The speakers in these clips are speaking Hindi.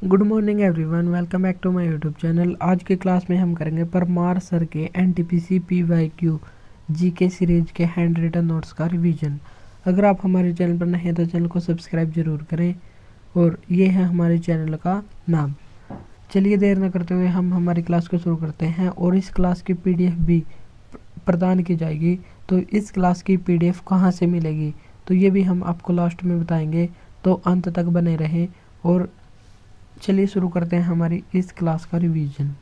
Good morning everyone, welcome back to my YouTube channel. आज की क्लास में हम करेंगे परमार सर के एनटीपीसी पीवाईक्यू जीके सीरीज के हैंड रिटन नोट्स का रिवीजन। अगर आप हमारे चैनल पर नए हैं तो चैनल को सब्सक्राइब जरूर करें और ये है हमारे चैनल का नाम। चलिए देर न करते हुए हम हमारी क्लास को शुरू करते हैं। और इस क्लास की पीडीएफ भी प्रदान की जाएगी। तो इस क्लास की पीडीएफ कहाँ से मिलेगी तो ये भी हम आपको लास्ट में बताएंगे, तो अंत तक बने रहें। और चलिए शुरू करते हैं हमारी इस क्लास का रिवीजन।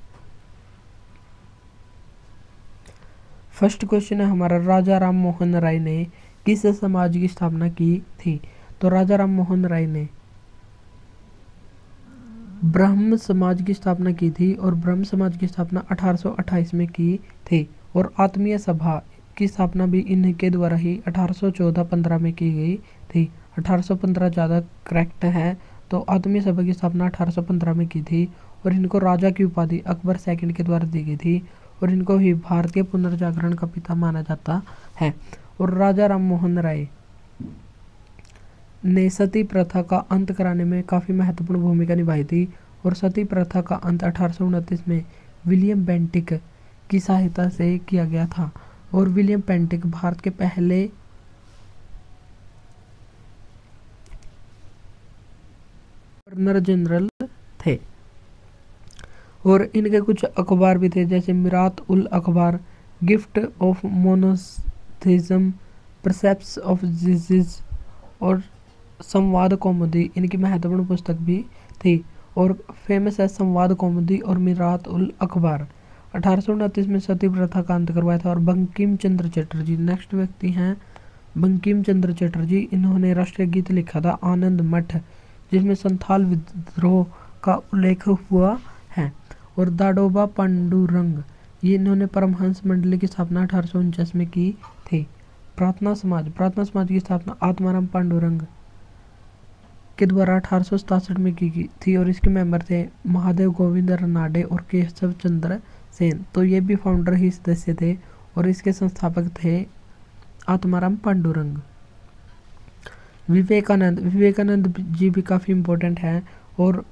फर्स्ट क्वेश्चन है हमारा, राजा राम मोहन राय ने किस समाज की स्थापना की थी? तो राजा राम मोहन राय ने ब्रह्म समाज की स्थापना की थी और ब्रह्म समाज की स्थापना 1828 में की थी। और आत्मीय सभा की स्थापना भी इनके द्वारा ही 1814-15 में की गई थी। 1815 ज़्यादा करेक्ट है, तो आत्मीय सभा की स्थापना 1815 में की थी। और इनको राजा की उपाधि अकबर सेकंड के द्वारा दी गई थी और इनको ही भारतीय पुनर्जागरण का पिता माना जाता है। और राजा राम मोहन राय ने सती प्रथा का अंत कराने में काफ़ी महत्वपूर्ण भूमिका निभाई थी। और सती प्रथा का अंत 1829 में विलियम बेंटिक की सहायता से किया गया था। और विलियम बेंटिक भारत के पहले गवर्नर जनरल थे। और इनके कुछ अखबार भी थे, जैसे मिरात उल अखबार, गिफ्ट ऑफ मोनोथिज्म, परसेप्ट्स ऑफ जिजिज और संवाद कौमुदी इनकी महत्वपूर्ण पुस्तक भी थी। और फेमस है संवाद कौमुदी और मिरात उल अखबार। 1829 में सती प्रथा का अंत करवाया था। और बंकिम चंद्र चटर्जी नेक्स्ट व्यक्ति हैं, बंकिम चंद्र चटर्जी। इन्होंने राष्ट्रीय गीत लिखा था आनंद मठ, जिसमें संथाल विद्रोह का उल्लेख हुआ है। और दाडोबा पांडुरंग, ये इन्होंने परमहंस मंडली की स्थापना 1849 में की थी। प्रार्थना समाज की स्थापना आत्माराम पांडुरंग के द्वारा 1867 में की गई थी। और इसके मेंबर थे महादेव गोविंद रनाडे और केशव चंद्र सेन, तो ये भी फाउंडर ही सदस्य थे। और इसके संस्थापक थे आत्माराम पांडुरंग। विवेकानंद जी भी काफ़ी इम्पोर्टेंट है। और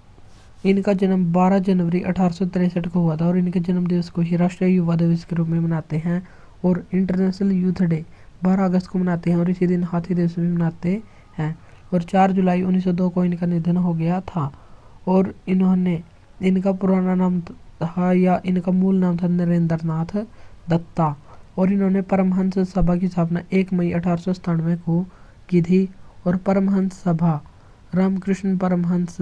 इनका जन्म 12 जनवरी 1863 को हुआ था। और इनके जन्म दिवस को ही राष्ट्रीय युवा दिवस के रूप में मनाते हैं। और इंटरनेशनल यूथ डे 12 अगस्त को मनाते हैं। और इसी दिन हाथी दिवस भी मनाते हैं। और 4 जुलाई 1902 को इनका निधन हो गया था। और इनका पुराना नाम था या इनका मूल नाम था नरेंद्र नाथ दत्ता। और इन्होंने परमहंस सभा की स्थापना 1 मई 1897 को की थी। और परमहंस सभा रामकृष्ण परमहंस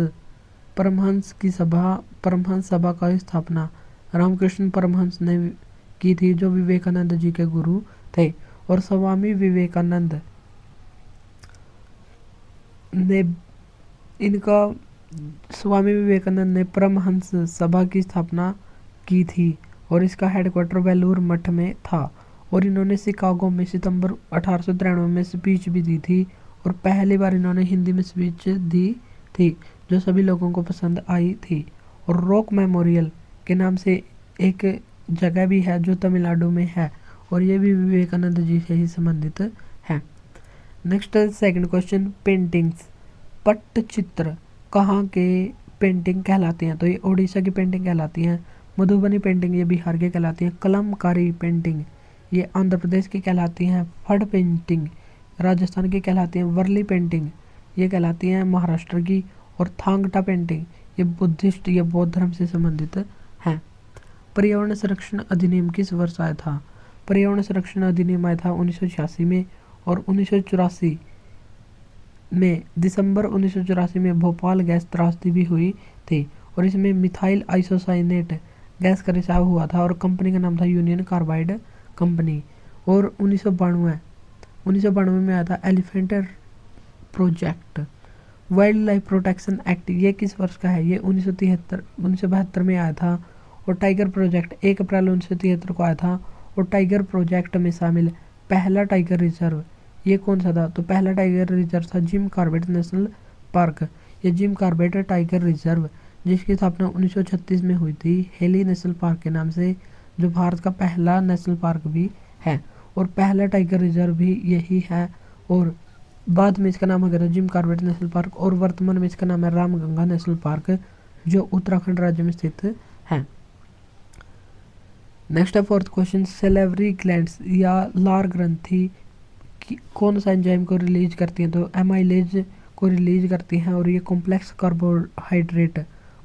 सभा का स्थापना रामकृष्ण परमहंस ने की थी, जो विवेकानंद जी के गुरु थे। और स्वामी विवेकानंद ने परमहंस सभा की स्थापना की थी। और इसका हेडक्वार्टर वेलूर मठ में था। और इन्होंने शिकागो में सितंबर 1893 में स्पीच भी दी थी। और पहली बार इन्होंने हिंदी में स्पीच दी थी, जो सभी लोगों को पसंद आई थी। और रॉक मेमोरियल के नाम से एक जगह भी है जो तमिलनाडु में है, और ये भी विवेकानंद जी से ही संबंधित है। Next second question, paintings Pattachitra कहाँ के पेंटिंग कहलाती हैं? तो ये उड़ीसा की पेंटिंग कहलाती हैं। मधुबनी पेंटिंग ये बिहार की कहलाती हैं। कलमकारी पेंटिंग ये आंध्र प्रदेश की कहलाती हैं। फड़ पेंटिंग राजस्थान की कहलाती हैं। वर्ली पेंटिंग ये कहलाती हैं महाराष्ट्र की। और थांगटा पेंटिंग ये बौद्ध धर्म से संबंधित हैं। पर्यावरण संरक्षण अधिनियम किस वर्ष आया था? पर्यावरण संरक्षण अधिनियम आया था 1986 में। और 1984 में दिसंबर 1984 में भोपाल गैस त्रासदी भी हुई थी। और इसमें मिथाइल आइसोसाइनेट गैस का रिसाव हुआ था। और कंपनी का नाम था यूनियन कार्बाइड कंपनी। और 1992 में आया था elephant project. Wild life protection act ये किस वर्ष का है? ये 1972 में आया था। और टाइगर प्रोजेक्ट 1 अप्रैल 1973 को आया था। और टाइगर प्रोजेक्ट में शामिल पहला टाइगर रिजर्व ये कौन सा था? तो पहला टाइगर रिजर्व था जिम कॉर्बेट नेशनल पार्क। ये जिम कॉर्बेट टाइगर रिजर्व, जिसकी स्थापना 1936 में हुई थी हेली नेशनल पार्क के नाम से, जो भारत का पहला नेशनल पार्क भी है। और पहला टाइगर रिजर्व भी यही है। और बाद में इसका नाम हो गया था जिम कॉर्बेट नेशनल पार्क। और वर्तमान में इसका नाम है रामगंगा नेशनल पार्क। जो उत्तराखंड राज्य में स्थित है। नेक्स्ट है फोर्थ क्वेश्चन, सेलेवरी ग्लैंड्स या लार ग्रंथि कौन सा एंजाइम को रिलीज करती हैं? तो एमाइलेज को रिलीज करती हैं और ये कॉम्प्लेक्स कार्बोहाइड्रेट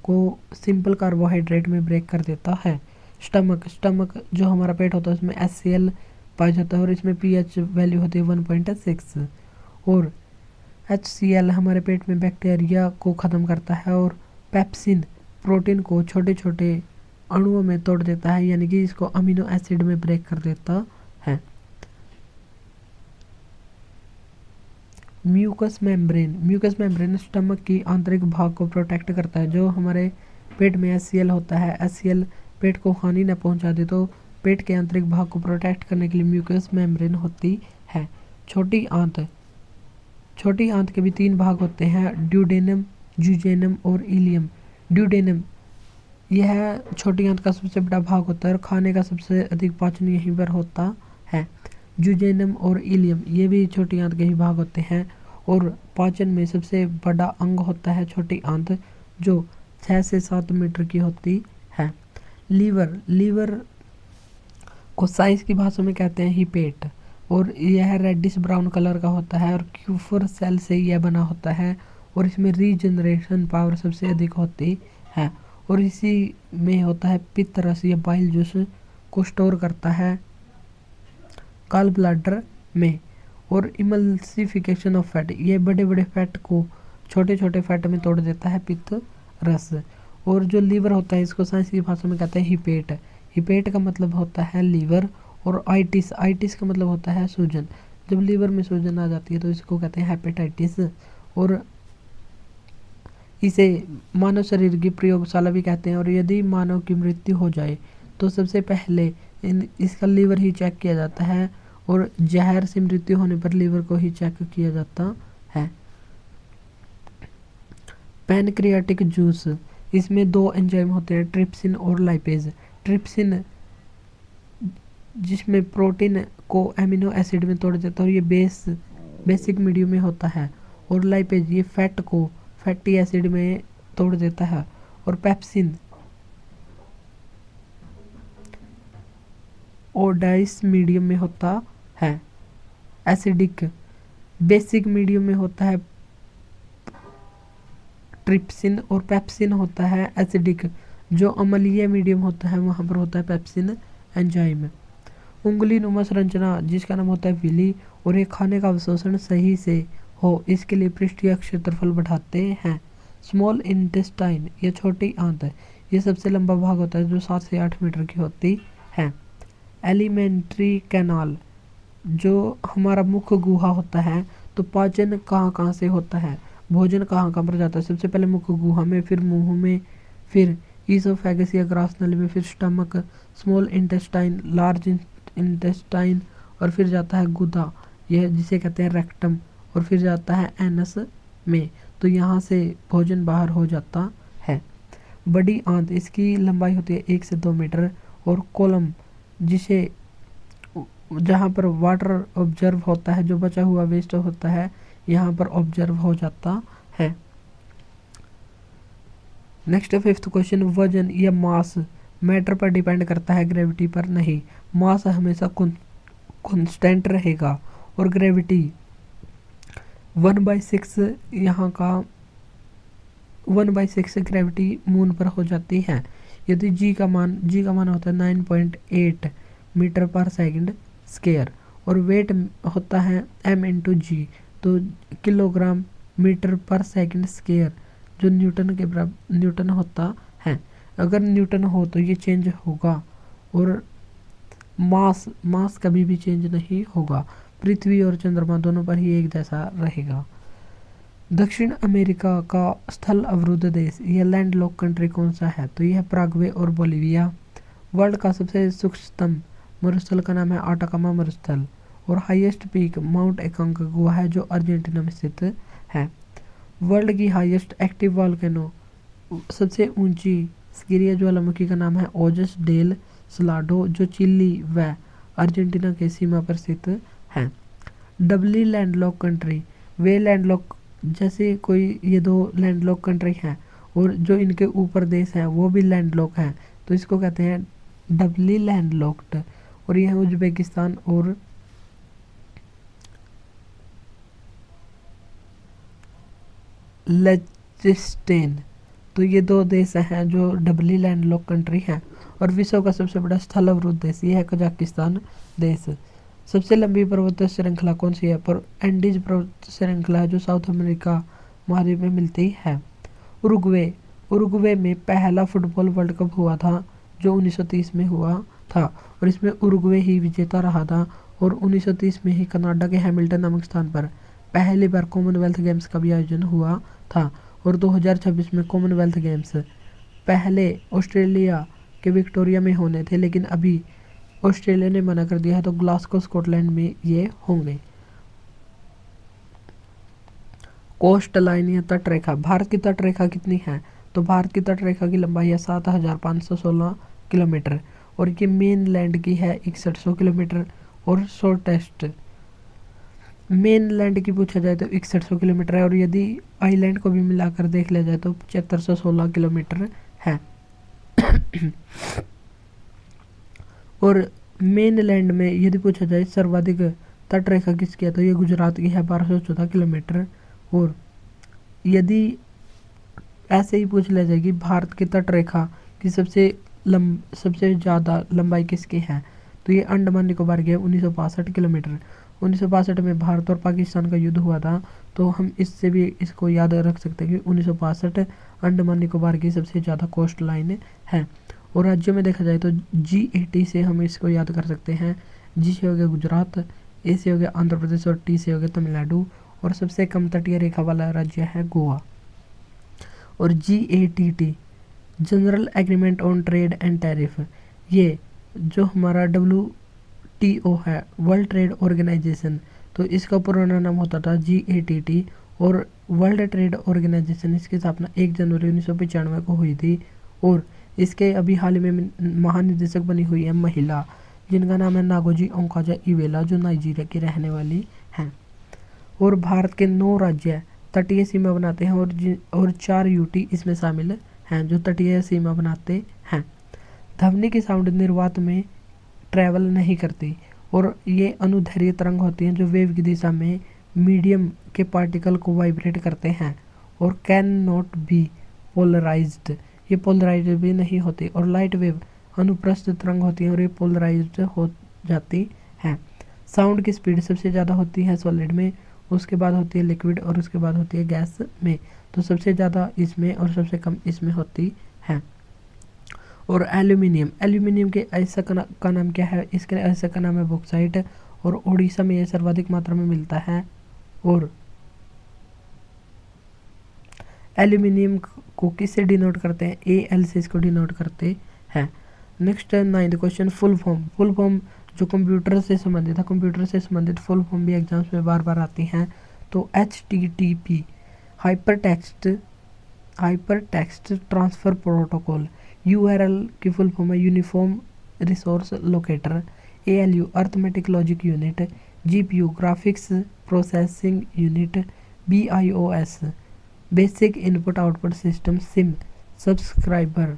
को सिंपल कार्बोहाइड्रेट में ब्रेक कर देता है। स्टमक जो हमारा पेट होता है उसमें HCl पाया जाता है और इसमें pH वैल्यू होती है 1.6 और HCl हमारे पेट में बैक्टीरिया को ख़त्म करता है और पेप्सिन प्रोटीन को छोटे छोटे अणुओं में तोड़ देता है, यानी कि इसको अमीनो एसिड में ब्रेक कर देता है। म्यूकस मेम्ब्रेन स्टमक की आंतरिक भाग को प्रोटेक्ट करता है। जो हमारे पेट में HCl होता है, HCl पेट को हानि न पहुंचा दे, तो पेट के आंतरिक भाग को प्रोटेक्ट करने के लिए म्यूकस मेम्ब्रेन होती है। छोटी आंत के भी 3 भाग होते हैं, ड्यूडेनम, जुजेनम और इलियम। ड्यूडेनम यह छोटी आंत का सबसे बड़ा भाग होता है और खाने का सबसे अधिक पाचन यहीं पर होता है। जुजेनम और इलियम ये भी छोटी आंत के ही भाग होते हैं और पाचन में सबसे बड़ा अंग होता है छोटी आंत, जो 6 से 7 मीटर की होती है। लीवर को साइज की भाषा में कहते हैं हिपेट और यह रेडिश ब्राउन कलर का होता है और क्यूफर सेल से यह बना होता है और इसमें रीजनरेशन पावर सबसे अधिक होती है और इसी में होता है पित्त रस या बाइल जूस को स्टोर करता है गॉल ब्लैडर में। और इमल्सिफिकेशन ऑफ फैट, ये बड़े बड़े फैट को छोटे छोटे फैट में तोड़ देता है पित्त रस। और जो लीवर होता है इसको साइंस की भाषा में कहते हैं हिपेट का मतलब होता है लीवर और आइटिस का मतलब होता है सूजन। जब लीवर में सूजन आ जाती है तो इसको कहते हैं हेपेटाइटिस और इसे मानव शरीर की प्रयोगशाला भी कहते हैं। और यदि मानव की मृत्यु हो जाए तो सबसे पहले इसका लीवर ही चेक किया जाता है और जहर से मृत्यु होने पर लीवर को ही चेक किया जाता है। पैनक्रियाटिक जूस, इसमें 2 एंजाइम होते हैं, ट्रिप्सिन और लाइपेज। ट्रिप्सिन जिसमें प्रोटीन को एमिनो एसिड में तोड़ देता है और ये बेसिक मीडियम में होता है और लाइपेज ये फैट को फैटी एसिड में तोड़ देता है। और पेप्सिन ओडाइस मीडियम में होता है, एसिडिक। बेसिक मीडियम में होता है ट्रिप्सिन और पेप्सिन होता है एसिडिक। जो अम्लीय मीडियम होता है वहाँ पर होता है पेप्सिन एंजाइम। उंगली नुमा संरचना जिसका नाम होता है विली और ये खाने का अवशोषण सही से हो इसके लिए पृष्ठीय क्षेत्रफल बढ़ाते हैं। स्मॉल इंटेस्टाइन, ये छोटी आंत है, ये सबसे लंबा भाग होता है जो 7 से 8 मीटर की होती है। एलिमेंट्री कैनाल, जो हमारा मुख्य गुहा होता है, तो पाचन कहाँ से होता है, भोजन कहाँ पर जाता है? सबसे पहले मुख्य गुहा में, फिर मुंह में, फिर ईसोफेगस या ग्रास नली में, फिर stomach, small intestine, large intestine और फिर जाता है गुदा, यह जिसे कहते हैं रेक्टम, और फिर जाता है एनस में। तो यहाँ से भोजन बाहर हो जाता है। बड़ी आंत, इसकी लंबाई होती है 1 से 2 मीटर और कोलम जिसे जहाँ पर वाटर ऑब्जर्व होता है, जो बचा हुआ वेस्ट होता है यहाँ पर ऑब्जर्व हो जाता है। नेक्स्ट 5th क्वेश्चन, वजन या मास मैटर पर डिपेंड करता है, ग्रेविटी पर नहीं। मास हमेशा कांस्टेंट रहेगा और ग्रेविटी 1/6 यहाँ का 1/6 ग्रेविटी मून पर हो जाती है। यदि जी का मान होता है 9.8 मीटर पर सेकंड स्क्वायर और वेट होता है m/g, तो किलोग्राम मीटर पर सेकंड स्क्वायर जो न्यूटन होता है। अगर न्यूटन हो तो ये चेंज होगा और मास कभी भी चेंज नहीं होगा। पृथ्वी और चंद्रमा दोनों पर ही एक जैसा रहेगा। दक्षिण अमेरिका का स्थल अवरुद्ध देश, यह लैंडलॉक कंट्री कौन सा है? तो यह प्राग्वे और बोलिविया। वर्ल्ड का सबसे सूक्ष्मतम मरुस्थल का नाम है आटाकामा मरुस्थल और हाईएस्ट पीक माउंट एकांकागुआ है जो अर्जेंटीना में स्थित है। वर्ल्ड की हाईएस्ट एक्टिव वॉल्केनो, सबसे ऊंची सक्रिय ज्वालामुखी का नाम है ओजस डेल सलाडो जो चिली व अर्जेंटीना के सीमा पर स्थित है। डबली लैंडलॉक कंट्री, वे लैंडलॉक जैसे कोई ये 2 लैंडलॉक कंट्री हैं और जो इनके ऊपर देश हैं वो भी लैंडलॉक हैं, तो इसको कहते हैं डबली लैंडलॉक्ड। और ये है उज्बेकिस्तान और लिechtenstein। तो ये दो देश हैं जो डबली लैंडलॉक कंट्री हैं। और विश्व का सबसे बड़ा स्थल अवरुद्ध देश ये है कजाकिस्तान देश। सबसे लंबी पर्वत श्रृंखला कौन सी है? पर एंडीज पर्वत श्रृंखला है जो साउथ अमेरिका महाद्वीप में मिलती है। उरुग्वे, उरुग्वे में पहला फुटबॉल वर्ल्ड कप हुआ था जो 1930 में हुआ था, और इसमें उरुग्वे ही विजेता रहा था। और 1930 में ही कनाडा के हैमिल्टन नामक स्थान पर पहली बार कॉमनवेल्थ गेम्स का भी आयोजन हुआ था। और 2026 में कॉमनवेल्थ गेम्स पहले ऑस्ट्रेलिया के विक्टोरिया में होने थे, लेकिन अभी ऑस्ट्रेलिया ने मना कर दिया है, तो ग्लासगो स्कॉटलैंड में ये होंगे। कोस्ट लाइन या तट रेखा, भारत की तट रेखा कितनी है? तो भारत की तट रेखा की लंबाई है 7516 किलोमीटर, और ये मेन लैंड की है 6100 किलोमीटर। और शॉर्टेस्ट मेन लैंड की पूछा जाए तो 6100 किलोमीटर है, और यदि आइलैंड को भी मिलाकर देख लिया जाए तो 7516 किलोमीटर है। और मेन लैंड में यदि पूछा जाए सर्वाधिक तट रेखा किसकी है, तो ये गुजरात की है 1214 किलोमीटर। और यदि ऐसे ही पूछ लिया जाए कि भारत की तट रेखा की सबसे ज़्यादा लंबाई किसकी है, तो ये अंडमान निकोबार की है 1962 किलोमीटर। 1962 में भारत और पाकिस्तान का युद्ध हुआ था, तो हम इससे भी इसको याद रख सकते हैं कि 1962 अंडमान निकोबार की सबसे ज़्यादा कोस्ट लाइन है। और राज्यों में देखा जाए तो G80 से हम इसको याद कर सकते हैं। G से हो गया गुजरात, A से हो गया आंध्र प्रदेश, और T से हो गया तमिलनाडु। और सबसे कम तटीय रेखा वाला राज्य है गोवा। और GATT general agreement on trade and tariff, ये जो हमारा WTO है वर्ल्ड ट्रेड ऑर्गेनाइजेशन, तो इसका पुराना नाम होता था GATT। और वर्ल्ड ट्रेड ऑर्गेनाइजेशन इसकी स्थापना 1 जनवरी 1995 को हुई थी। और इसके अभी हाल ही में महानिदेशक बनी हुई है महिला, जिनका नाम है नागोजी ओंकाजा-इवेला, जो नाइजीरिया की रहने वाली हैं। और भारत के 9 राज्य तटीय सीमा बनाते हैं, और 4 UT इसमें शामिल हैं जो तटीय सीमा बनाते हैं। ध्वनि की साउंड निर्वात में ट्रैवल नहीं करती, और ये अनुदैर्घ्य तरंग होती हैं जो वेव की दिशा में मीडियम के पार्टिकल को वाइब्रेट करते हैं। और कैन नॉट बी पोलराइज्ड, ये पोलराइज्ड भी नहीं होती। और लाइट वेव अनुप्रस्थ तरंग होती है और ये पोलराइज्ड हो जाती हैं। साउंड की स्पीड सबसे ज़्यादा होती है सॉलिड में, उसके बाद होती है लिक्विड, और उसके बाद होती है गैस में। तो सबसे ज़्यादा इसमें और सबसे कम इसमें होती है। और एल्यूमिनियम, एल्यूमिनियम के ऐसा का नाम क्या है? इसके ऐसा का नाम है बॉक्साइट, और उड़ीसा में ये सर्वाधिक मात्रा में मिलता है। और एल्यूमिनियम को किससे डिनोट करते हैं? AL से इसको डिनोट करते हैं। Next 9th question, full form. Full form जो कंप्यूटर से संबंधित है, कंप्यूटर से संबंधित फुल फॉर्म भी एग्जाम्स में बार बार आती हैं। तो HTTP hyper text transfer protocol. URL की फुल फॉर्म है uniform resource locator. ALU arithmetic logic unit. GPU graphics processing unit. BIOS basic input output system. SIM subscriber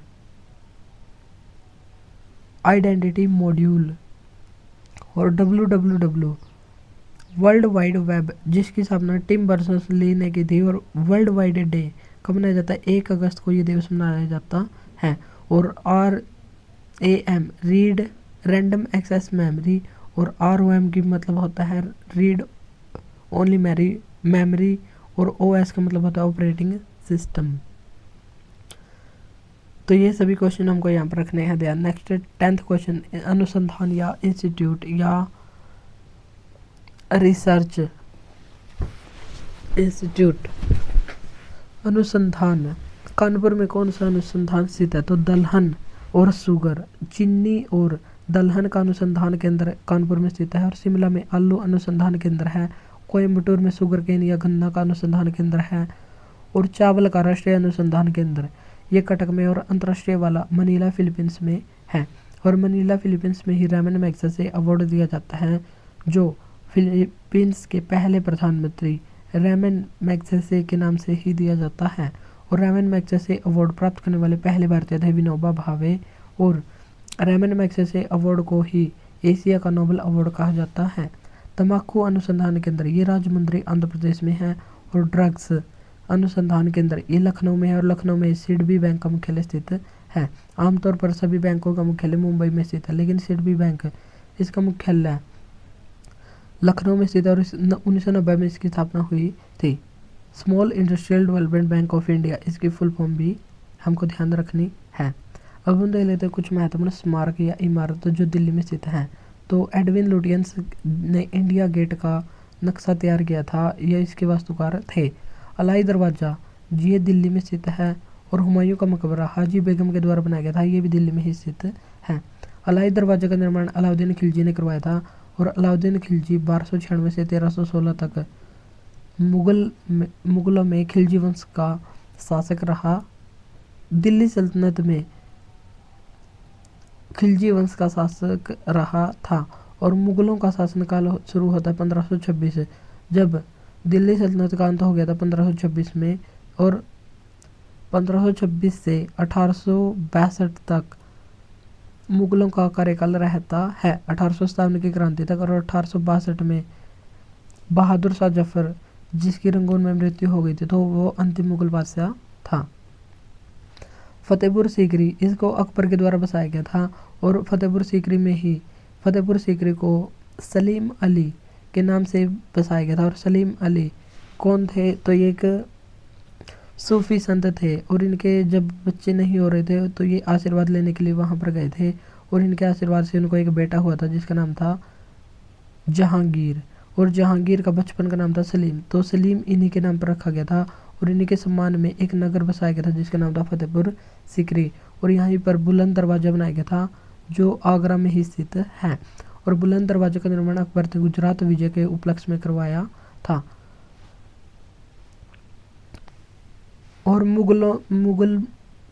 identity module. और WWW वर्ल्ड वाइड वेब, जिसकी स्थापना टिम बर्नर्स-ली ने की थी। और वर्ल्ड वाइड डे कब मनाया जाता है? 1 अगस्त को ये दिवस मनाया जाता है। और RAM read random access memory. और ROM की मतलब होता है रीड ओनली मेमोरी। और OS का मतलब होता है ऑपरेटिंग सिस्टम। तो ये सभी क्वेश्चन हमको यहाँ पर रखने हैं ध्यान। नेक्स्ट 10th क्वेश्चन, अनुसंधान या इंस्टीट्यूट या रिसर्च इंस्टीट्यूट। अनुसंधान, कानपुर में कौन सा अनुसंधान स्थित है? तो दलहन और शुगर, चीनी और दलहन का अनुसंधान केंद्र कानपुर में स्थित है। और शिमला में आलू अनुसंधान केंद्र है। कोयम्बटूर में शुगर केन या गन्ना का अनुसंधान केंद्र है। और चावल का राष्ट्रीय अनुसंधान केंद्र ये कटक में, और अंतर्राष्ट्रीय वाला मनीला फिलीपींस में है। और मनीला फिलीपींस में ही रैमन मैग्सेसे अवार्ड दिया जाता है, जो फिलीपींस के पहले प्रधानमंत्री रैमन मैग्सेसे के नाम से ही दिया जाता है। और रैमन मैग्सेसे अवार्ड प्राप्त करने वाले पहले भारतीय थे विनोबा भावे। और रैमन मैग्सेसे अवार्ड को ही एशिया का नोबेल अवार्ड कहा जाता है। तंबाकू अनुसंधान केंद्र ये राजमुंद्री आंध्र प्रदेश में है। और ड्रग्स अनुसंधान केंद्र ये लखनऊ में है, और लखनऊ में सिडबी बैंक का मुख्यालय स्थित है। आमतौर पर सभी बैंकों का मुख्यालय मुंबई में स्थित है, लेकिन सिडबी बैंक इसका मुख्यालय लखनऊ में स्थित है और 1990 में इसकी स्थापना हुई थी। Small industrial development bank of India इसकी फुल फॉर्म भी हमको ध्यान रखनी है। अब हम देख लेते हैं कुछ महत्वपूर्ण स्मारक या इमारत जो दिल्ली में स्थित हैं। तो एडविन लुटियंस ने इंडिया गेट का नक्शा तैयार किया था, यह इसके वास्तुकार थे। अलाई दरवाज़ा ये दिल्ली में स्थित है। और हुमायूं का मकबरा हाजी बेगम के द्वारा बनाया गया था, ये भी दिल्ली में ही स्थित है। अलाई दरवाज़ा का निर्माण अलाउद्दीन खिलजी ने करवाया था। और अलाउद्दीन खिलजी 1296 से 1316 तक मुगलों में खिलजी वंश का शासक रहा। दिल्ली सल्तनत में खिलजी वंश का शासक रहा था। और मुगलों का शासनकाल शुरू होता है 1526 से, जब दिल्ली सल्तनत का अंत हो गया था 1526 में। और 1526 से 1862 तक मुगलों का कार्यकाल रहता है, 1857 की क्रांति तक। और 1862 में बहादुर शाह जफर जिसकी रंगून में मृत्यु हो गई थी, तो वो अंतिम मुगल बादशाह था। फतेहपुर सीकरी इसको अकबर के द्वारा बसाया गया था। और फतेहपुर सीकरी को सलीम अली के नाम से बसाया गया था। और सलीम अली कौन थे, तो ये एक सूफी संत थे। और इनके जब बच्चे नहीं हो रहे थे तो ये आशीर्वाद लेने के लिए वहाँ पर गए थे। और इनके आशीर्वाद से उनको एक बेटा हुआ था जिसका नाम था जहांगीर। और जहांगीर का बचपन का नाम था सलीम, तो सलीम इन्हीं के नाम पर रखा गया था। और इन्हीं के सम्मान में एक नगर बसाया गया था जिसका नाम था फतेहपुर सीकरी। और यहीं पर बुलंद दरवाज़ा बनाया गया था जो आगरा में ही स्थित है। और बुलंद दरवाजे का निर्माण अकबर ने गुजरात विजय के उपलक्ष्य में करवाया था। और मुगल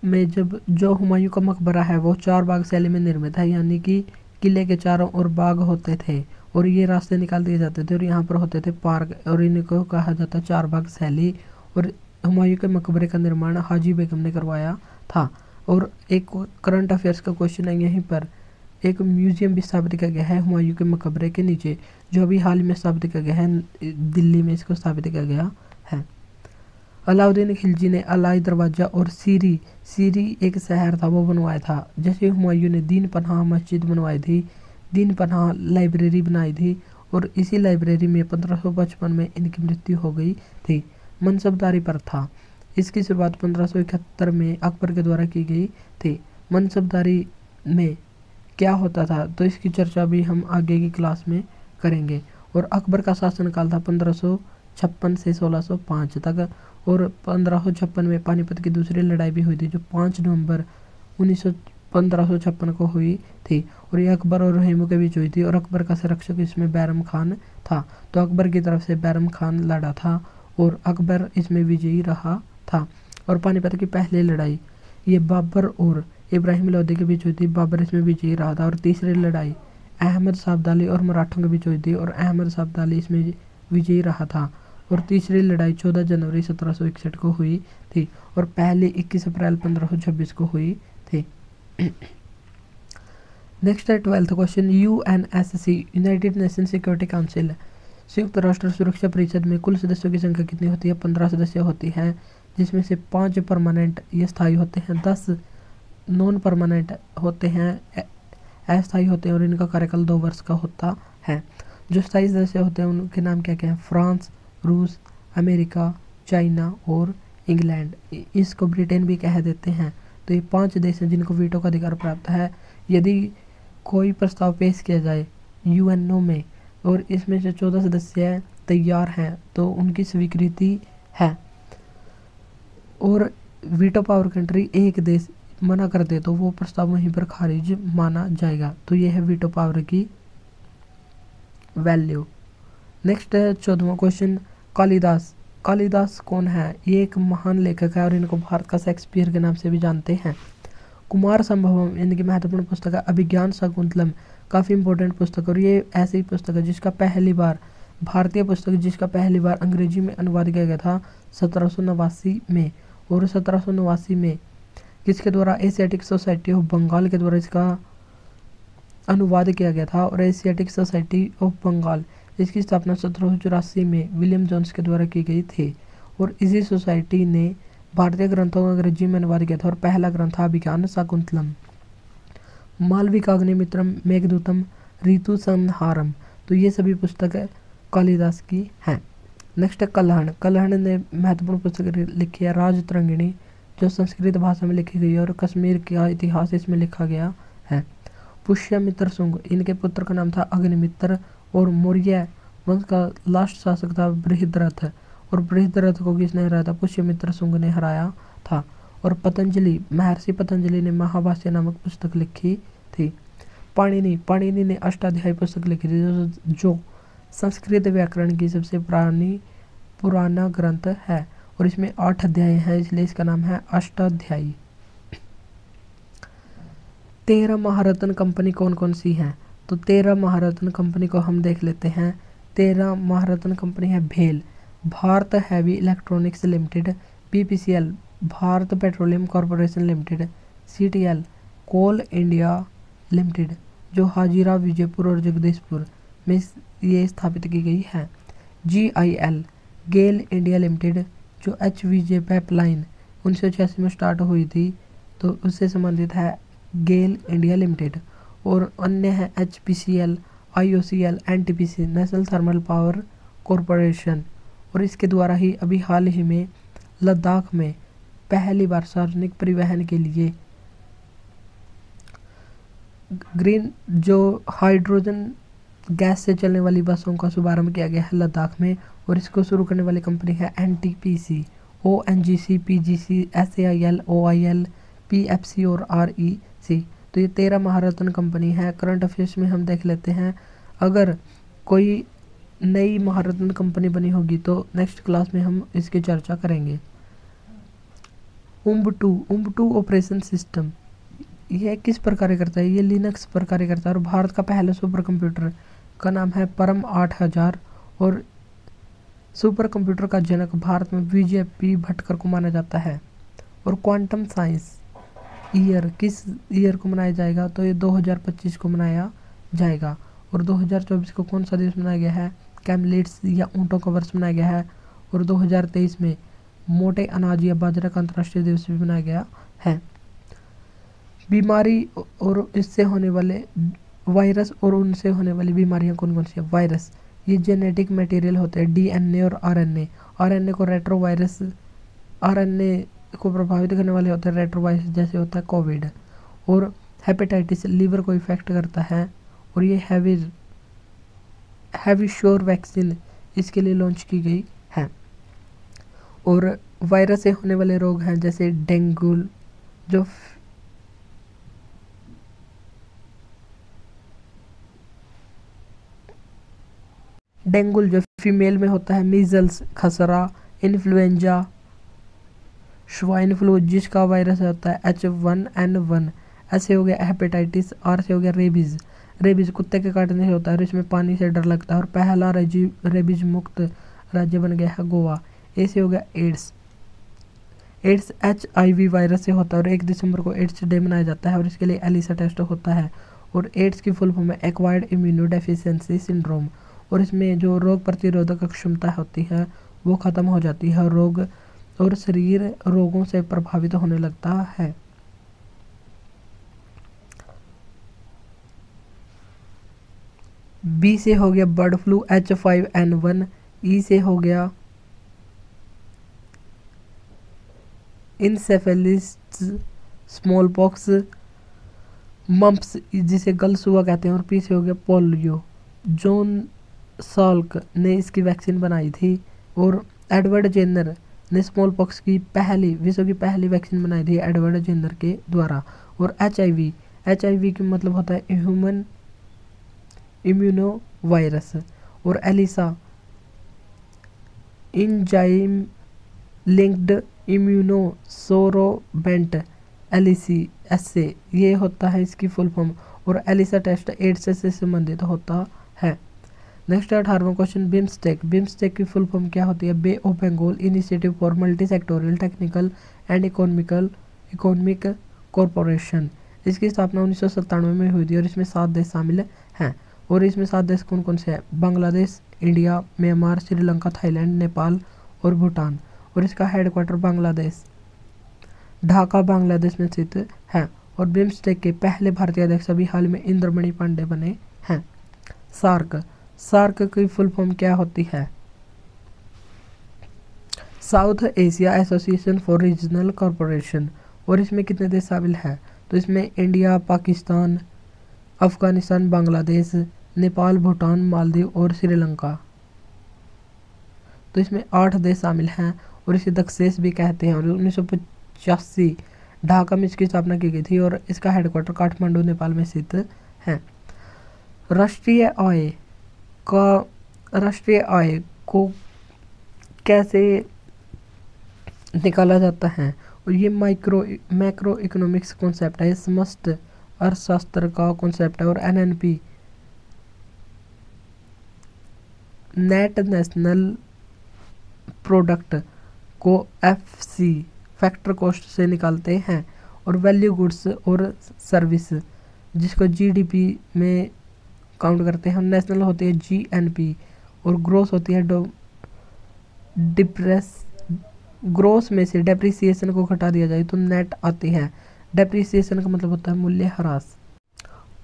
में जब जो हुमायूं का मकबरा है वो 4 बाग शैली में निर्मित है, यानी कि किले के चारों ओर बाग होते थे और ये रास्ते निकाल दिए जाते थे और यहाँ पर होते थे पार्क, और इनको कहा जाता है 4 बाग शैली। और हुमायूं के मकबरे का निर्माण हाजी बेगम ने करवाया था। और एक करंट अफेयर्स का क्वेश्चन है, यहीं पर एक म्यूजियम भी स्थापित किया गया है हुमायूं के मकबरे के नीचे, जो अभी हाल में स्थापित किया गया है, दिल्ली में इसको स्थापित किया गया है। अलाउद्दीन खिलजी ने अलाई दरवाज़ा और सीरी एक शहर था वो बनवाया था। जैसे हुमायूं ने दीन पनाह मस्जिद बनवाई थी, दीन पनाह लाइब्रेरी बनाई थी, और इसी लाइब्रेरी में 1555 में इनकी मृत्यु हो गई थी। मनसबदारी प्रथा इसकी शुरुआत 1571 में अकबर के द्वारा की गई थी। मनसबदारी में क्या होता था तो इसकी चर्चा भी हम आगे की क्लास में करेंगे। और अकबर का शासनकाल था 1556 से 1605 तक। और 1556 में पानीपत की दूसरी लड़ाई भी हुई थी जो 5 नवंबर 1556 को हुई थी। और ये अकबर और रहीमों के बीच हुई थी। और अकबर का संरक्षक इसमें बैरम खान था, तो अकबर की तरफ से बैरम खान लड़ा था और अकबर इसमें विजयी रहा था। और पानीपत की पहली लड़ाई ये बाबर और इब्राहिम लोधी के बीच हुई थी, बाबर इसमें विजयी रहा था। और तीसरी लड़ाई अहमद साबदाली और मराठों के बीच हुई थी और अहमद साबदाली इसमें विजयी रहा था। और तीसरी लड़ाई 14 जनवरी 1761 को हुई थी और पहली 21 अप्रैल 1526 को हुई थी। नेक्स्ट है 12th question. UNSC United nation security council संयुक्त राष्ट्र सुरक्षा परिषद में कुल सदस्यों की संख्या कितनी होती है? 15 सदस्य होती है, जिसमें से 5 परमानेंट ये स्थायी होते हैं, 10 नॉन परमानेंट होते हैं, अस्थायी होते हैं और इनका कार्यकाल 2 वर्ष का होता है। जो स्थायी सदस्य होते हैं उनके नाम क्या क्या हैं? फ्रांस, रूस, अमेरिका, चाइना और इंग्लैंड। इसको ब्रिटेन भी कह देते हैं। तो ये 5 देश हैं जिनको वीटो का अधिकार प्राप्त है। यदि कोई प्रस्ताव पेश किया जाए यूएनओ में और इसमें से 14 सदस्य तैयार हैं तो उनकी स्वीकृति है। और वीटो पावर कंट्री एक देश मना कर दे तो वो प्रस्ताव वहीं पर खारिज माना जाएगा। तो ये है वीटो पावर की वैल्यू। नेक्स्ट है 14वां क्वेश्चन। कालिदास कौन है? ये एक महान लेखक है और इनको भारत का शेक्सपियर के नाम से भी जानते हैं। कुमार संभवम इनकी महत्वपूर्ण पुस्तक है। अभिज्ञान शाकुंतलम काफ़ी इंपॉर्टेंट पुस्तक, और ये ऐसी पुस्तक है जिसका पहली बार भारतीय पुस्तक जिसका पहली बार अंग्रेजी में अनुवाद किया गया था 1789 में। और 1789 में किसके द्वारा, एशियाटिक सोसाइटी ऑफ बंगाल के द्वारा इसका अनुवाद किया गया था। और एशियाटिक सोसाइटी ऑफ बंगाल इसकी स्थापना 1784 में विलियम जोन्स के द्वारा की गई थी। और इसी सोसाइटी ने भारतीय ग्रंथों का अंग्रेजी में अनुवाद किया था और पहला ग्रंथ था अभिज्ञान शाकुंतलम, मालविकाग्निमित्रम, मेघदूतम, ऋतु संहारम। तो ये सभी पुस्तक कालिदास की हैं। नेक्स्ट है कल्हण। कल्हण ने महत्वपूर्ण पुस्तक लिखी है राजतरंगिणी, जो संस्कृत भाषा में लिखी गई है और कश्मीर का इतिहास इसमें लिखा गया है। पुष्यमित्र शुंग, इनके पुत्र का नाम था अग्निमित्र। और मौर्य वंश का लास्ट शासक था बृहद्रथ, और बृहद्रथ को किसने हराया था, पुष्यमित्र शुंग ने हराया था। और पतंजलि, महर्षि पतंजलि ने महाभाष्य नामक पुस्तक लिखी थी। पाणिनि ने अष्टाध्यायी पुस्तक लिखी थी, जो संस्कृत व्याकरण की सबसे पुराना ग्रंथ है। और इसमें 8 अध्याय हैं, इसलिए इसका नाम है अष्टाध्यायी। 13 महारत्न कंपनी कौन कौन सी हैं, तो 13 महारत्न कंपनी को हम देख लेते हैं। 13 महारत्न कंपनी है भेल, Bharat heavy electronics limited, BPCL, Bharat petroleum corporation limited, CTL, coal India limited, जो हाजीरा, विजयपुर और जगदीशपुर में ये स्थापित की गई है। जीआईएल, गेल इंडिया लिमिटेड, जो एचवीजे पाइपलाइन 1986 में स्टार्ट हुई थी, तो उससे संबंधित है गेल इंडिया लिमिटेड। और अन्य है HPCL, IOCL, NTPC, national thermal power corporation. और इसके द्वारा ही अभी हाल ही में लद्दाख में पहली बार सार्वजनिक परिवहन के लिए ग्रीन जो हाइड्रोजन गैस से चलने वाली बसों का शुभारंभ किया गया है लद्दाख में। और इसको शुरू करने वाली कंपनी है NTPC, ONGC, PGC, SAIL, OIL, PFC और आरईसी। तो ये 13 महारत्न कंपनी है। करंट अफेयर्स में हम देख लेते हैं, अगर कोई नई महारत्न कंपनी बनी होगी तो नेक्स्ट क्लास में हम इसकी चर्चा करेंगे। उम्बटू ऑपरेशन सिस्टम, यह किस पर कार्य करता है, ये लिनक्स पर कार्य करता है। और भारत का पहला सुपर कंप्यूटर का नाम है परम 8000। और सुपर कंप्यूटर का जनक भारत में विजय पी भटकर को माना जाता है। और क्वांटम साइंस ईयर किस ईयर को मनाया जाएगा, तो ये 2025 को मनाया जाएगा। और 2024 को कौन सा दिवस मनाया गया है, कैमलिट्स या ऊँटों का वर्ष मनाया गया है। और 2023 में मोटे अनाज या बाजरा का अंतर्राष्ट्रीय दिवस भी मनाया गया है। बीमारी और इससे होने वाले वायरस और उनसे होने वाली बीमारियां कौन कौन सी है। वायरस ये जेनेटिक मटेरियल होते हैं, डीएनए और आरएनए। आरएनए को रेट्रोवायरस, आरएनए को प्रभावित करने वाले होते हैं रेट्रोवायरस, जैसे होता है कोविड। और हेपेटाइटिस लीवर को इफेक्ट करता है। और ये हैवी श्योर वैक्सीन इसके लिए लॉन्च की गई है। और वायरस से होने वाले रोग हैं जैसे डेंगू, जो फीमेल में होता है, मीजल्स, खसरा, इन्फ्लुएंजा, स्वाइन फ्लू जिसका वायरस होता है H1N1। ऐसे हो गया हेपेटाइटिस। आर से हो गया रेबीज कुत्ते के काटने से होता है और इसमें पानी से डर लगता है। और पहला रेबीज मुक्त राज्य बन गया है गोवा। ए से हो गया एड्स HIV वायरस से होता है और 1 दिसंबर को एड्स डे मनाया जाता है और इसके लिए एलिसा टेस्ट होता है। और एड्स की फुल फॉर्म है एक्वायर्ड इम्यूनोडेफिशिएंसी सिंड्रोम। और इसमें जो रोग प्रतिरोधक क्षमता होती है वो ख़त्म हो जाती है, रोग और शरीर रोगों से प्रभावित होने लगता है। बी से हो गया बर्ड फ्लू H5N1। ई से हो गया इंसेफेलिस, स्मॉल पॉक्स, मम्प्स जिसे गलसुआ कहते हैं। और पी से हो गया पोलियो। जॉन साल्क ने इसकी वैक्सीन बनाई थी। और एडवर्ड जेनर ने स्मॉल पॉक्स की विश्व की पहली वैक्सीन बनाई थी एडवर्ड जेनर के द्वारा। और HIV की मतलब होता है ह्यूमन इम्यूनो वायरस। और ELISA enzyme linked immuno sorbent एलिसी ये होता है इसकी फुल फॉर्म। और एलिसा टेस्ट एड्स से संबंधित होता है। नेक्स्ट 18वां क्वेश्चन बिम्स्टेक की फुल फॉर्म क्या होती है। Bay of Bengal initiative for multi sectoral technical and economic corporation. इसकी स्थापना 1997 में हुई थी और इसमें 7 देश शामिल हैं। और इसमें 7 देश कौन कौन से हैं? Bangladesh, India, Myanmar, Sri Lanka, Thailand, Nepal और भूटान। और इसका हेडक्वार्टर बांग्लादेश ढाका बांग्लादेश में स्थित है। और बिम्स्टेक के पहले भारतीय अध्यक्ष अभी हाल में इंद्रमणि पांडे बने हैं। सार्क की फुल फॉर्म क्या होती है? South Asia association for regional corporation. और इसमें कितने देश शामिल हैं? तो इसमें इंडिया, पाकिस्तान, अफगानिस्तान, बांग्लादेश, नेपाल, भूटान, मालदीव और श्रीलंका। तो इसमें 8 देश शामिल हैं और इसे दक्षेश भी कहते हैं। और 1985 ढाका में इसकी स्थापना की गई थी और इसका हेडक्वार्टर काठमांडू नेपाल में स्थित है। राष्ट्रीय आय को कैसे निकाला जाता है? और ये मैक्रो इकोनॉमिक्स कॉन्सेप्ट है, समस्त अर्थशास्त्र का कॉन्सेप्ट है। और एनएनपी नेट नेशनल प्रोडक्ट को एफसी फैक्टर कॉस्ट से निकालते हैं। और वैल्यू गुड्स और सर्विस जिसको जीडीपी में काउंट करते हैं। नेशनल होती है जीएनपी और ग्रोस होती है ग्रोस में से डेप्रिसिएशन को घटा दिया जाए तो नेट आती है। डेप्रिसिएशन का मतलब होता है मूल्य ह्रास।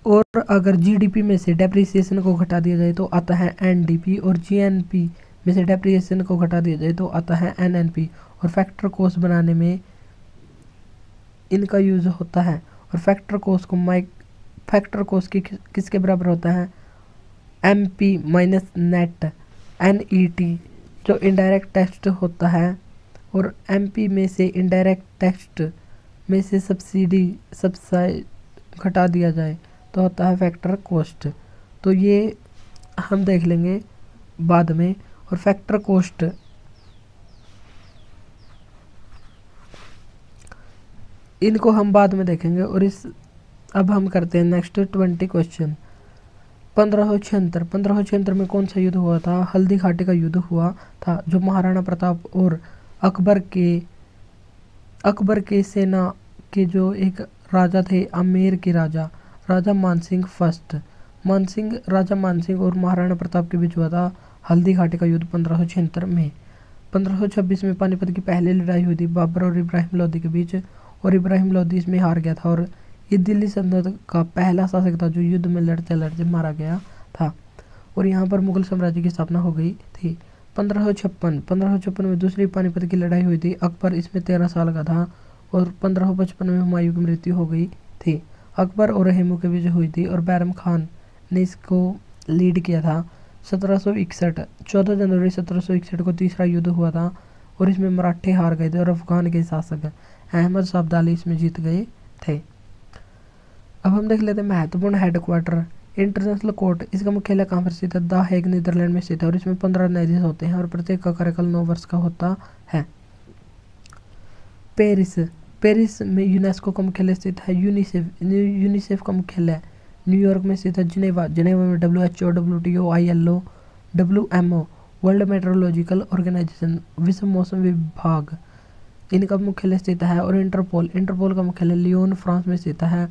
और अगर जीडीपी में से डेप्रिसिएशन को घटा दिया जाए तो आता है एनडीपी। और जीएनपी में से डेप्रिसिएशन को घटा दिया जाए तो आता है एनएनपी। और फैक्टर कॉस्ट बनाने में इनका यूज होता है। और फैक्टर कॉस्ट की किसके बराबर होता है? एमपी माइनस नेट एनईटी जो इनडायरेक्ट टैक्स होता है। और एमपी में से इनडायरेक्ट टैक्स में से सब्सिडी घटा दिया जाए तो होता है फैक्टर कॉस्ट। तो ये हम देख लेंगे बाद में। और फैक्टर कॉस्ट इनको हम बाद में देखेंगे। और अब हम करते हैं नेक्स्ट 20 क्वेश्चन। 1576 में कौन सा युद्ध हुआ था? हल्दी घाटी का युद्ध हुआ था जो महाराणा प्रताप और अकबर के सेना के जो एक राजा थे, आमेर के राजा मानसिंह फर्स्ट राजा मानसिंह और महाराणा प्रताप के बीच हुआ था हल्दी घाटी का युद्ध 1576 में। 1526 में पानीपत की पहली लड़ाई हुई थी बाबर और इब्राहिम लोदी के बीच। और इब्राहिम लोदी इसमें हार गया था। और ये दिल्ली सल्तनत का पहला शासक था जो युद्ध में लड़ते लड़ते मारा गया था। और यहाँ पर मुगल साम्राज्य की स्थापना हो गई थी। 1556 में दूसरी पानीपत की लड़ाई हुई थी। अकबर इसमें 13 साल का था। और 1555 में हुमायूं की मृत्यु हो गई थी। अकबर और हेमू के बीच हुई थी और बैरम खान ने इसको लीड किया था। 14 जनवरी 1761 को तीसरा युद्ध हुआ था और इसमें मराठे हार गए थे और अफगान के शासक अहमद शाह अब्दाली इसमें जीत गए थे। अब हम देख लेते हैं महत्वपूर्ण हेडक्वार्टर। इंटरनेशनल कोर्ट इसका मुख्यालय कहाँ पर स्थित है? द हेग नीदरलैंड में स्थित है। और इसमें 15 न्यायाधीश होते हैं और प्रत्येक का कार्यकाल 9 वर्ष का होता है। पेरिस में यूनेस्को का मुख्यालय स्थित है। यूनिसेफ का मुख्यालय न्यूयॉर्क में स्थित है। जिनेवा में WHO, WTO, ILO, WMO world meteorological organization विश्व मौसम विभाग इनका मुख्यालय स्थित है। और इंटरपोल का मुख्यालय लियोन फ्रांस में स्थित है।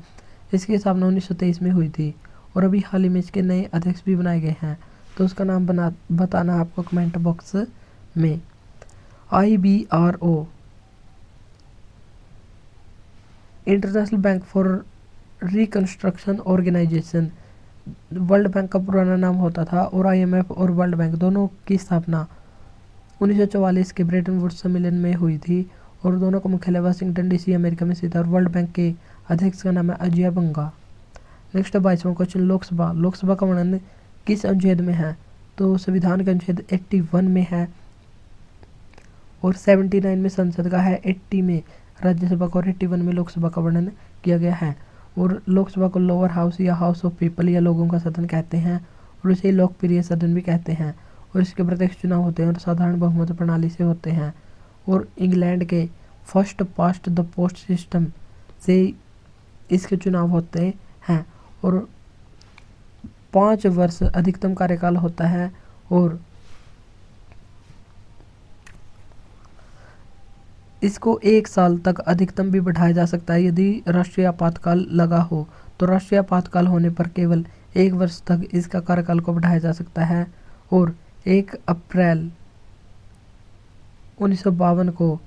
इसकी स्थापना 1923 में हुई थी और अभी हाल ही में इसके नए अध्यक्ष भी बनाए गए हैं। तो उसका नाम बताना आपको कमेंट बॉक्स में। IBRO international bank for reconstruction organization world bank का पुराना नाम होता था। और IMF और वर्ल्ड बैंक दोनों की स्थापना 1944 के ब्रेटन वुड्स सम्मेलन में हुई थी। और दोनों का मुख्यालय वाशिंगटन DC अमेरिका में स्थित है। और वर्ल्ड बैंक के अध्यक्ष का नाम है अजय बंगा। नेक्स्ट 22वां क्वेश्चन। लोकसभा का वर्णन किस अनुच्छेद में है? तो संविधान का अनुच्छेद 81 में है। और 79 में संसद का है। 80 में राज्यसभा का और 81 में लोकसभा का वर्णन किया गया है। और लोकसभा को लोअर हाउस या हाउस ऑफ पीपल या लोगों का सदन कहते हैं और इसे लोकप्रिय सदन भी कहते हैं। और इसके प्रत्यक्ष चुनाव होते हैं और साधारण बहुमत प्रणाली से होते हैं। और इंग्लैंड के first past the post system से इसके चुनाव होते हैं। और 5 वर्ष अधिकतम कार्यकाल होता है। और इसको 1 साल तक अधिकतम भी बढ़ाया जा सकता है यदि राष्ट्रीय आपातकाल लगा हो। तो राष्ट्रीय आपातकाल होने पर केवल 1 वर्ष तक इसका कार्यकाल को बढ़ाया जा सकता है। और 1 अप्रैल 1952 को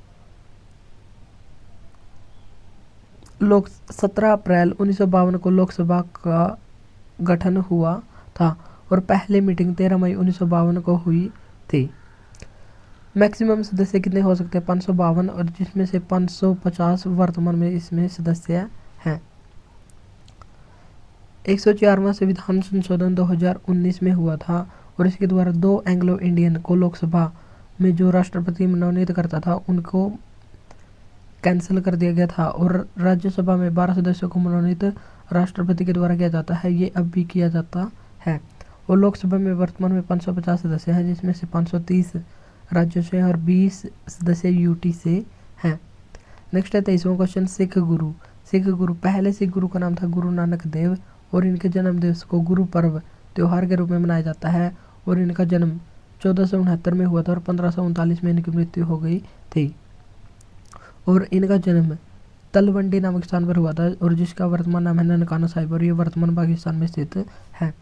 17 अप्रैल 1952 को लोकसभा का गठन हुआ था और पहली मीटिंग 13 मई 1952 को हुई थी। मैक्सिमम सदस्य कितने हो सकते हैं? 552, और जिसमें से 550 वर्तमान में इसमें सदस्य हैं। 104वां संविधान संशोधन 2019 में हुआ था और इसके द्वारा 2 एंग्लो इंडियन को लोकसभा में जो राष्ट्रपति मनोनीत करता था उनको कैंसिल कर दिया गया था और राज्यसभा में 12 सदस्यों को मनोनीत राष्ट्रपति के द्वारा किया जाता है। ये अब भी किया जाता है। और लोकसभा में वर्तमान में 550 सदस्य हैं, जिसमें से 530 राज्यों से और 20 सदस्य यूटी से हैं। नेक्स्ट है 23वां क्वेश्चन, सिख गुरु। सिख गुरु, पहले सिख गुरु का नाम था गुरु नानक देव और इनके जन्म दिवस को गुरु पर्व त्योहार के रूप में मनाया जाता है और इनका जन्म 1469 में हुआ था और 1539 में इनकी मृत्यु हो गई थी। और इनका जन्म तलवंडी नामक स्थान पर हुआ था और जिसका वर्तमान नाम है ननकाना साहिब और ये वर्तमान पाकिस्तान में स्थित है।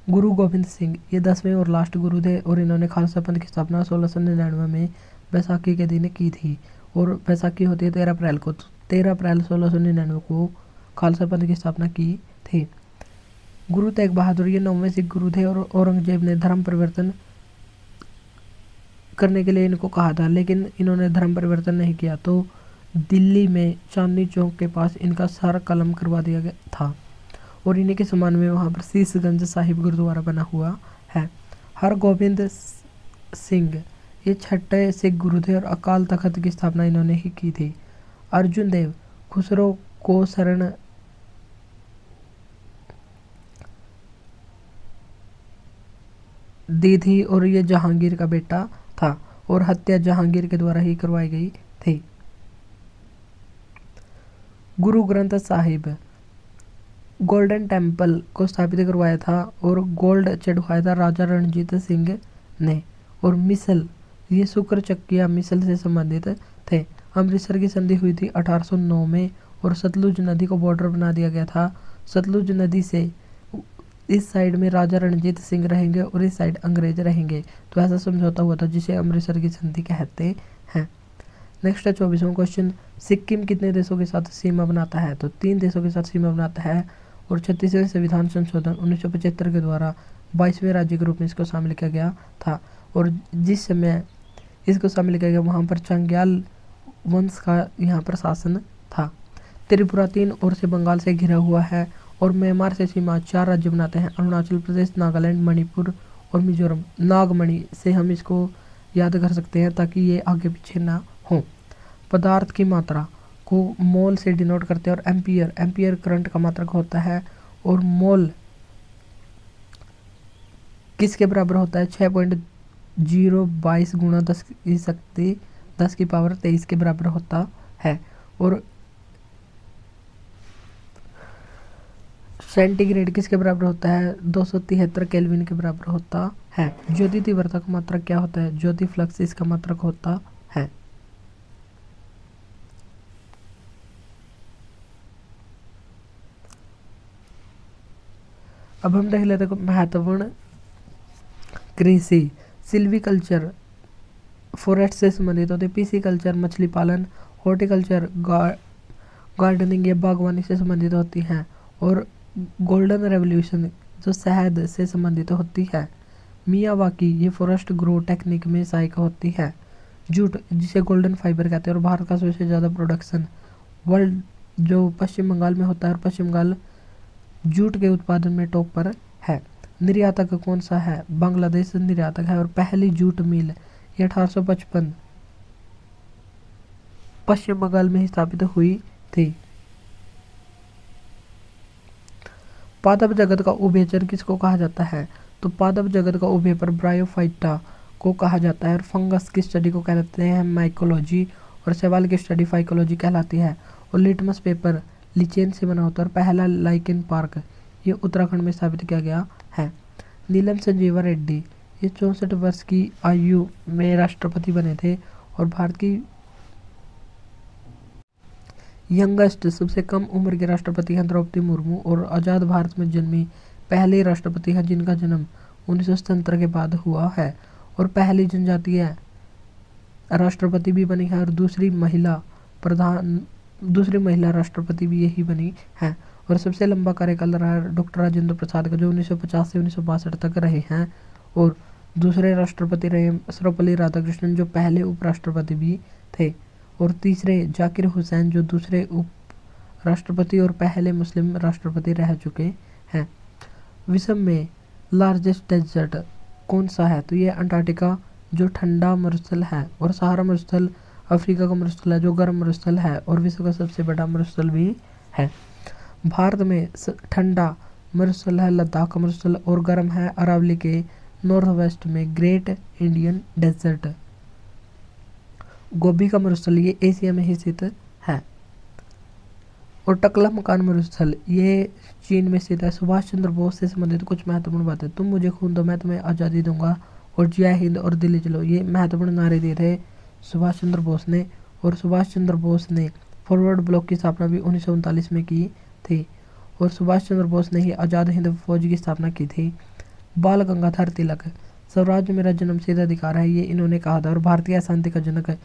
गुरु गोबिंद सिंह, ये 10वें और लास्ट गुरु थे और इन्होंने खालसा पंथ की स्थापना 1699 में बैसाखी के दिन की थी और बैसाखी होती है 13 अप्रैल को। 13 अप्रैल 1699 को खालसा पंथ की स्थापना की थी। गुरु तेग बहादुर, ये 9वें सिख गुरु थे और औरंगजेब ने धर्म परिवर्तन करने के लिए इनको कहा था, लेकिन इन्होंने धर्म परिवर्तन नहीं किया तो दिल्ली में चांदनी चौक के पास इनका सर कलम करवा दिया गया था और इन्हीं के सम्मान में वहाँ पर शीशगंज साहिब गुरुद्वारा बना हुआ है। हरगोबिंद सिंह, ये 6ठे सिख गुरु थे और अकाल तख्त की स्थापना इन्होंने ही की थी। अर्जुन देव खुसरो को शरण दी थी और ये जहांगीर का बेटा था और हत्या जहांगीर के द्वारा ही करवाई गई थी। गुरु ग्रंथ साहिब, गोल्डन टेम्पल को स्थापित करवाया था और गोल्ड चढ़वाया था राजा रणजीत सिंह ने। और मिसल, ये शुक्र चक्किया मिसल से संबंधित थे। अमृतसर की संधि हुई थी 1809 में और सतलुज नदी को बॉर्डर बना दिया गया था। सतलुज नदी से इस साइड में राजा रणजीत सिंह रहेंगे और इस साइड अंग्रेज रहेंगे, तो ऐसा समझौता हुआ था जिसे अमृतसर की संधि कहते हैं। नेक्स्ट है 24वां क्वेश्चन, सिक्किम कितने देशों के साथ सीमा बनाता है? तो 3 देशों के साथ सीमा बनाता है और 36वें संविधान संशोधन 1975 के द्वारा 22वें राज्य के रूप में इसको शामिल किया गया था और जिस समय इसको शामिल किया गया वहाँ पर चंग्याल वंश का यहाँ पर शासन था। त्रिपुरा 3 ओर से बंगाल से घिरा हुआ है और म्यांमार से सीमा 4 राज्य बनाते हैं, अरुणाचल प्रदेश, नागालैंड, मणिपुर और मिजोरम। नागमणि से हम इसको याद कर सकते हैं ताकि ये आगे पीछे ना हो। पदार्थ की मात्रा को मोल से डिनोट करते हैं और एम्पियर करंट का मात्रक होता है और मोल किसके बराबर होता है? 6.022 गुणा 10 की शक्ति 10 की पावर 23 के बराबर होता है। और सेंटीग्रेड किसके बराबर होता है? 273 केल्विन के बराबर होता है। ज्योति तीव्रता का मात्रक क्या होता है? ज्योति फ्लक्स इसका मात्रक होता है। अब हम देख लेते हैं महत्वपूर्ण कृषि। सिल्वीकल्चर फॉरेस्ट से संबंधित होते, पिसीकल्चर मछली पालन, हॉर्टिकल्चर गार्डनिंग या बागवानी से संबंधित होती हैं और गोल्डन रेवोल्यूशन जो शहद से संबंधित होती है। मियावाकी ये फॉरेस्ट ग्रो टेक्निक में सहायक होती है। जूट जिसे गोल्डन फाइबर कहते हैं और भारत का सबसे ज़्यादा प्रोडक्शन वर्ल्ड जो पश्चिम बंगाल में होता है और पश्चिम बंगाल जूट के उत्पादन में टॉप पर है। निर्यातक कौन सा है? बांग्लादेश निर्यातक है और पहली जूट मिल ये 1855 पश्चिम बंगाल में ही स्थापित हुई थी। पादप जगत का उभयचर किसको कहा जाता है? तो पादप जगत का उभयचर ब्रायोफाइटा को कहा जाता है और फंगस की स्टडी को कहते हैं माइकोलॉजी और शैवाल की स्टडी फाइकोलॉजी कहलाती है। और लिटमस पेपर लिचेन से बना होता है और पहला लाइकेन पार्क ये उत्तराखंड में स्थापित किया गया है। नीलम संजीवा रेड्डी ये 64 वर्ष की आयु में राष्ट्रपति बने थे और भारत की यंगेस्ट सबसे कम उम्र के राष्ट्रपति हैं द्रौपदी मुर्मू और आज़ाद भारत में जन्मी पहले राष्ट्रपति हैं जिनका जन्म 1977 के बाद हुआ है और पहली जनजातीय राष्ट्रपति भी बनी है और दूसरी महिला राष्ट्रपति भी यही बनी है। और सबसे लंबा कार्यकाल रहा डॉक्टर राजेंद्र प्रसाद का जो 1950 से 1962 तक रहे हैं। और दूसरे राष्ट्रपति रहे सर्वपल्ली राधाकृष्णन जो पहले उपराष्ट्रपति भी थे। और तीसरे जाकिर हुसैन जो दूसरे उप राष्ट्रपति और पहले मुस्लिम राष्ट्रपति रह चुके हैं। विश्व में लार्जेस्ट डेजर्ट कौन सा है? तो ये अंटार्कटिका जो ठंडा मरुस्थल है और सहारा मरुस्थल अफ्रीका का मरुस्थल है जो गर्म मरुस्थल है और विश्व का सबसे बड़ा मरुस्थल भी है। भारत में ठंडा मरुस्थल है लद्दाख का मरुस्थल और गर्म है अरावली के नॉर्थ वेस्ट में ग्रेट इंडियन डेजर्ट। गोबी का मरुस्थल ये एशिया में ही स्थित है। और टकला मकान मरुस्थल ये चीन में स्थित है। सुभाष चंद्र बोस से संबंधित कुछ महत्वपूर्ण बातें। तुम मुझे खून दो मैं तुम्हें आज़ादी दूंगा और जय हिंद और दिल्ली चलो ये महत्वपूर्ण नारे दिए थे सुभाष चंद्र बोस ने। और सुभाष चंद्र बोस ने फॉरवर्ड ब्लॉक की स्थापना भी 1939 में की थी। और सुभाष चंद्र बोस ने ही आज़ाद हिंद फौज की स्थापना की थी। बाल गंगाधर तिलक स्वराज मेरा जन्म सिद्ध अधिकार है ये इन्होंने कहा था। और भारतीय शांति का जनक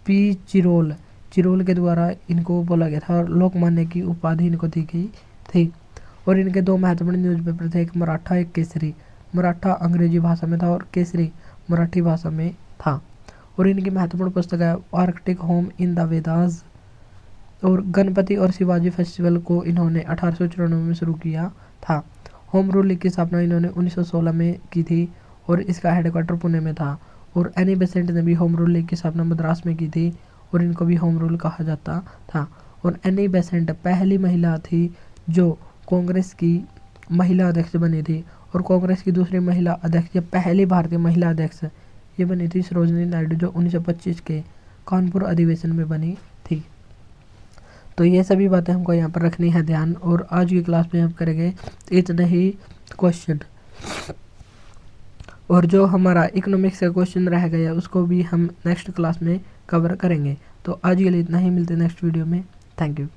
पी चिरोल के द्वारा इनको बोला गया था और लोकमान्य की उपाधि इनको दी गई थी। और इनके दो महत्वपूर्ण न्यूज़पेपर थे, एक मराठा एक केसरी। मराठा अंग्रेजी भाषा में था और केसरी मराठी भाषा में था। और इनकी महत्वपूर्ण पुस्तक है Arctic home in the Vedas. और गणपति और शिवाजी फेस्टिवल को इन्होंने 1894 में शुरू किया था। होम रूल लीग की स्थापना इन्होंने 1916 में की थी और इसका हेडक्वार्टर पुणे में था। और एनी बेसेंट ने भी होम रूल लीग की स्थापना मद्रास में की थी और इनको भी होम रूल कहा जाता था। और एनी बेसेंट पहली महिला थी जो कांग्रेस की महिला अध्यक्ष बनी थी। और कांग्रेस की दूसरी महिला अध्यक्ष या पहली भारतीय महिला अध्यक्ष ये बनी थी सरोजिनी नायडू जो 1925 के कानपुर अधिवेशन में बनी थी। तो ये सभी बातें हमको यहाँ पर रखनी है ध्यान। और आज की क्लास में हम करेंगे इतने ही क्वेश्चन। और जो हमारा इकोनॉमिक्स का क्वेश्चन रह गया उसको भी हम नेक्स्ट क्लास में कवर करेंगे। तो आज के लिए इतना ही, मिलते हैं नेक्स्ट वीडियो में। Thank you.